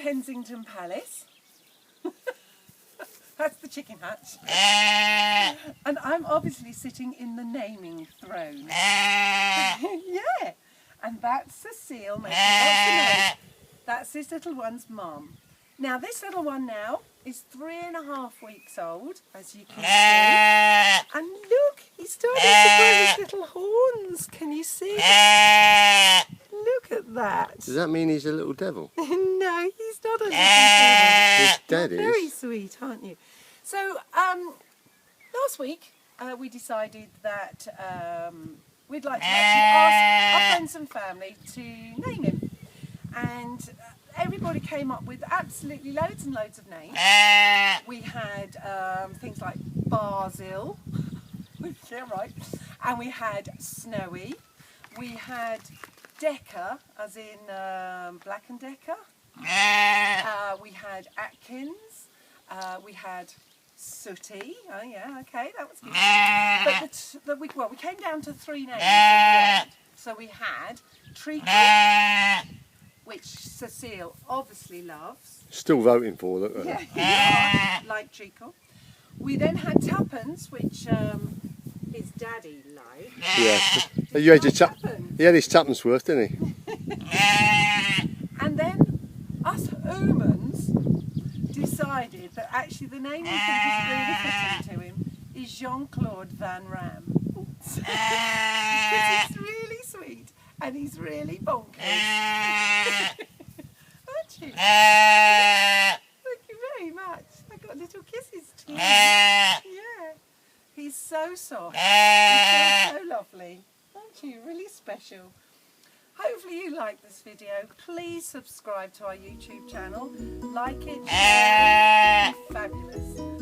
Kensington Palace. That's the chicken hutch. And I'm obviously sitting in the naming throne. Yeah. And that's Cecile making lots of noise. That's this little one's mum. Now this little one now is 3.5 weeks old, as you can see. And look, he's starting to grow his little horns. Can you see? Look at that. Does that mean he's a little devil? No, he's not a little devil. His dad You're is. very sweet, aren't you? So, last week we decided that we'd like to actually ask our friends and family to name him. And everybody came up with absolutely loads and loads of names. We had things like Basil, yeah, right, and we had Snowy. We had Decker, as in Black and Decker. We had Atkins. We had Sooty. Oh yeah, okay, that was good. But we came down to 3 names in the end. So we had Treacle, which Cecile obviously loves. Still voting for, look at that. Yeah, like Treacle. We then had Tuppence, which his daddy liked. Yeah. You had your he had his tuppence worth, didn't he? And then us humans decided that actually the name we think is really fitting to him is Jean-Claude Van Ram. Because he's really sweet and he's really bonkers. Aren't you? Thank you very much. I got little kisses too. Yeah. He's so soft. He's so lovely. Aren't you? Really special. Hopefully you like this video. Please subscribe to our YouTube channel. Like it, share it. It's fabulous.